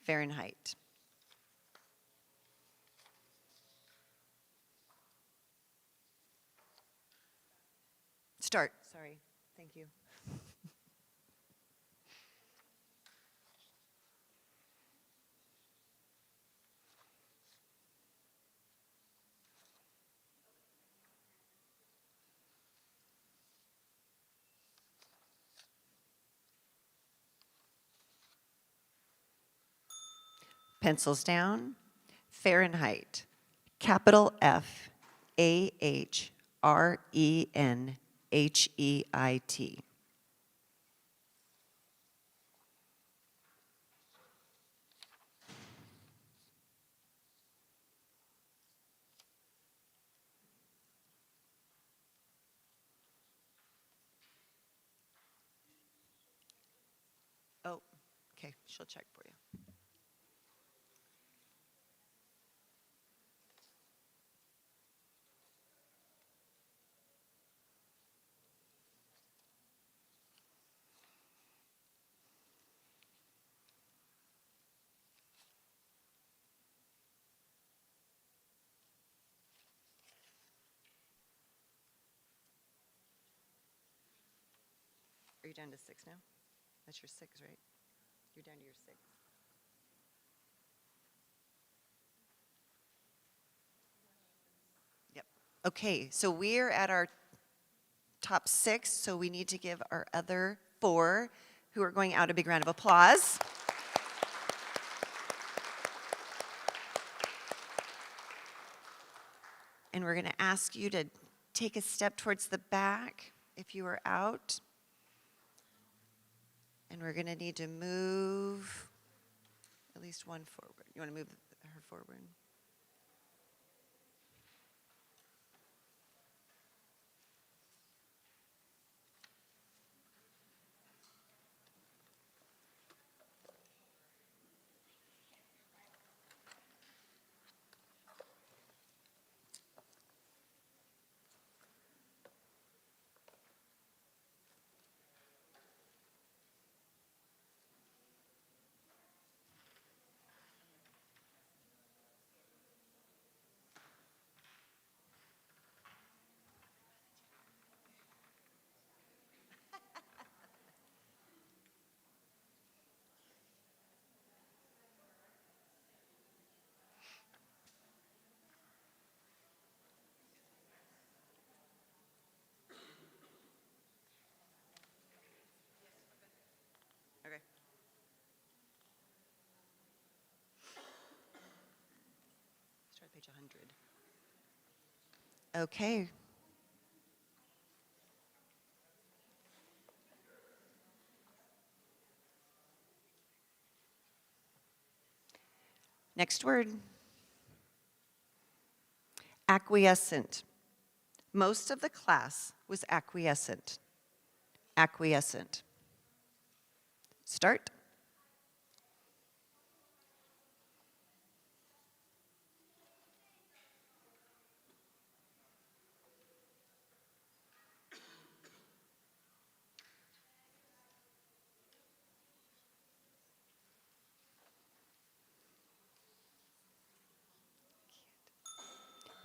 C: Fahrenheit. Start. Sorry. Thank you. Pencils down. Fahrenheit. Capital F A H R E N H E I T. Oh, okay. She'll check for you. Are you down to 6 now? That's your 6, right? You're down to your 6. Yep. Okay, so we're at our top 6, so we need to give our other 4 who are going out a big round of applause. And we're going to ask you to take a step towards the back if you are out. And we're going to need to move at least one forward. You want to move her forward? Okay. Start page 100. Okay. Next word. Acquiescent. Most of the class was acquiescent. Acquiescent. Start.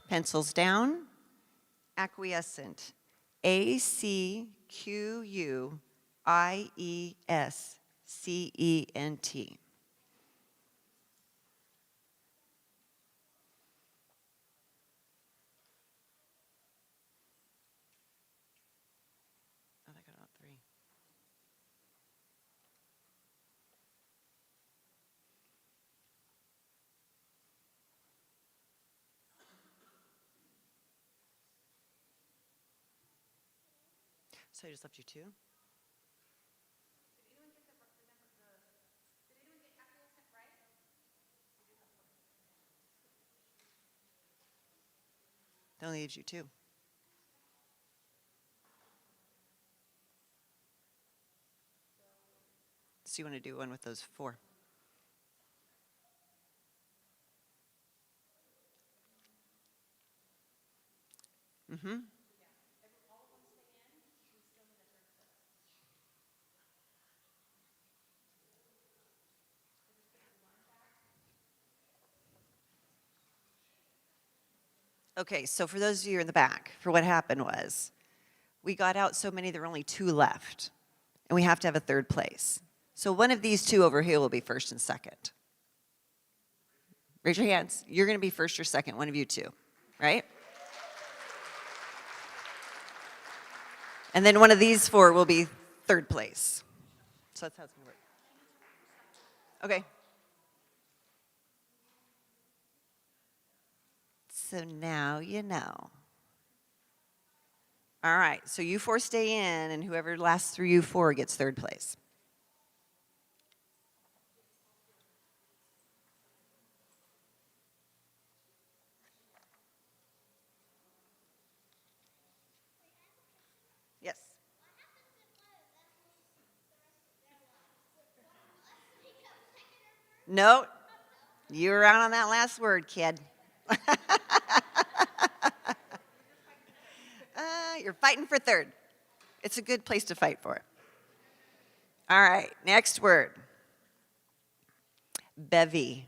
C: Pencils down. Acquiescent. Acquiscent. Oh, that got out 3. So I just left you 2? That only leaves you 2. So you want to do one with those 4? Mm-hmm. Okay, so for those of you in the back, for what happened was, we got out so many, there were only 2 left, and we have to have a 3rd place. So one of these 2 over here will be 1st and 2nd. Raise your hands. You're going to be 1st or 2nd, one of you 2, right? And then one of these 4 will be 3rd place. So that's how it's going to work. Okay. So now you know. All right, so you 4 stay in, and whoever lasts through you 4 gets 3rd place. Yes. No, you were out on that last word, kid. You're fighting for 3rd. It's a good place to fight for it. All right, next word. Bevy.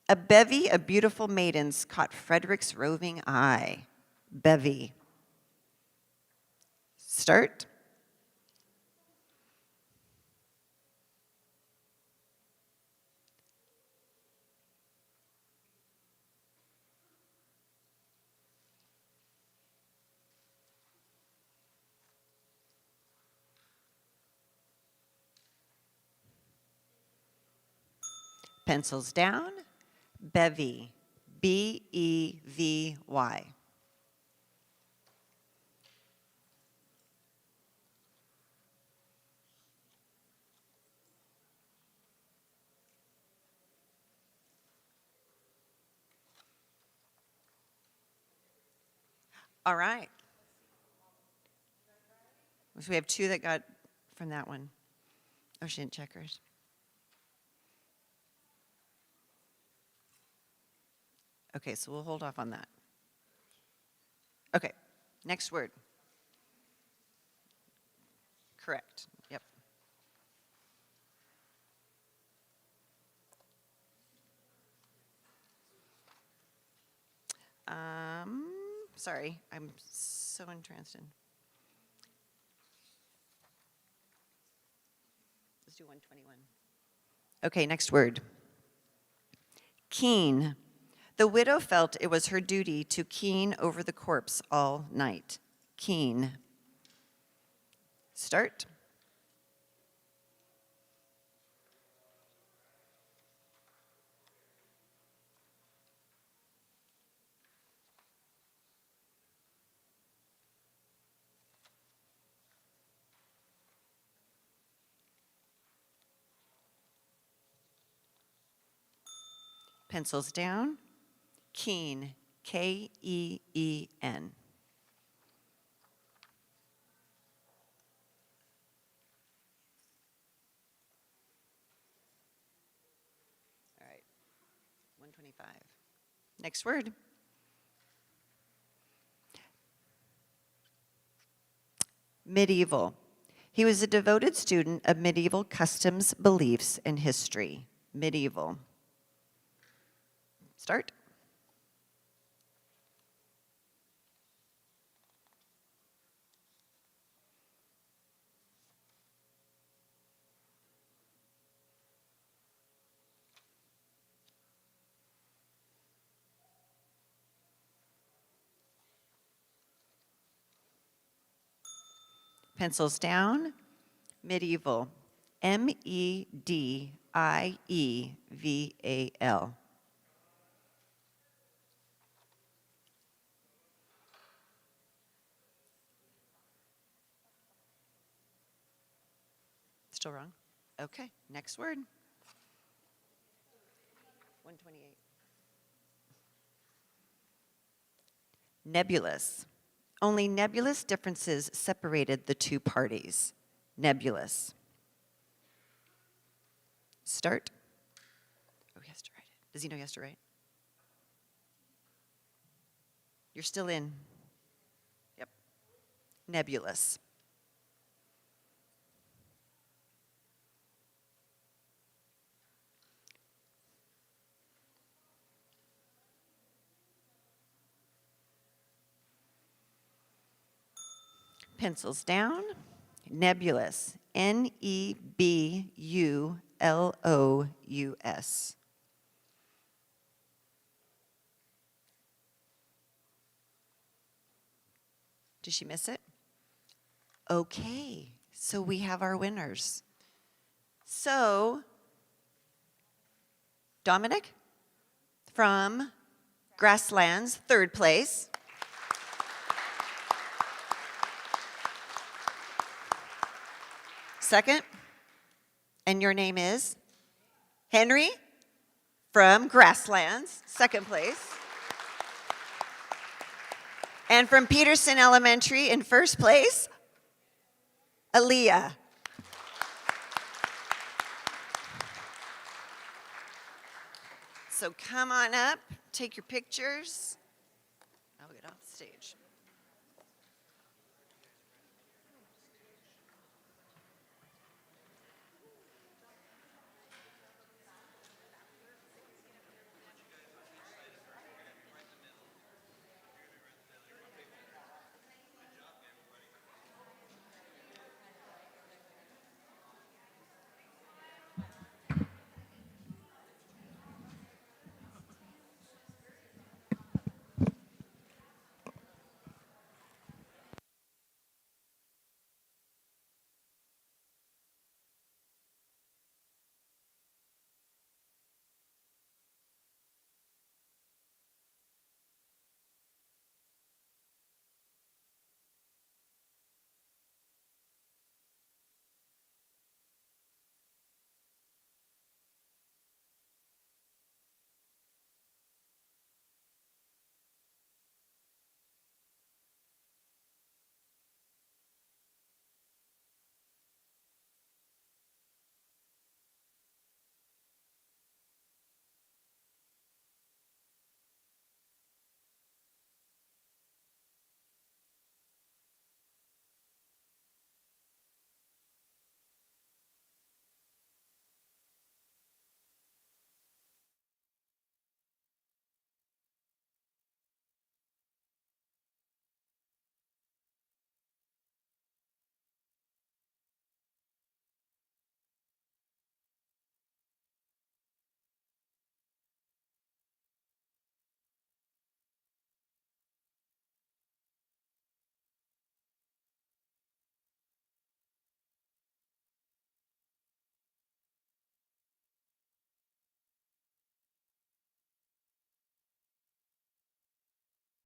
C: A bevy of beautiful maidens caught Frederick's roving eye. Bevy. Start. Pencils down. Bevy. B-E-V-Y. All right. So we have 2 that got from that one. Oh, she didn't check hers. Okay, so we'll hold off on that. Okay, next word. Correct. Yep. Sorry, I'm so entranced in. Let's do 121. Okay, next word. Keen. The widow felt it was her duty to keen over the corpse all night. Keen. Start. Pencils down. Keen. K-E-E-N. All right, 125. Next word. Medieval. He was a devoted student of medieval customs, beliefs, and history. Medieval. Start. Pencils down. Medieval. Medieval. Still wrong? Okay, next word. 128. Nebulous. Only nebulous differences separated the two parties. Nebulous. Start. Oh, he has to write it. Does he know he has to write? You're still in. Yep. Nebulous. Pencils down. Nebulous. Nebulous. Did she miss it? Okay, so we have our winners. So, Dominic from Grasslands, third place. Second, and your name is? Henry from Grasslands, second place. And from Peterson Elementary in first place, Aaliyah. So come on up, take your pictures. I'll get off the stage.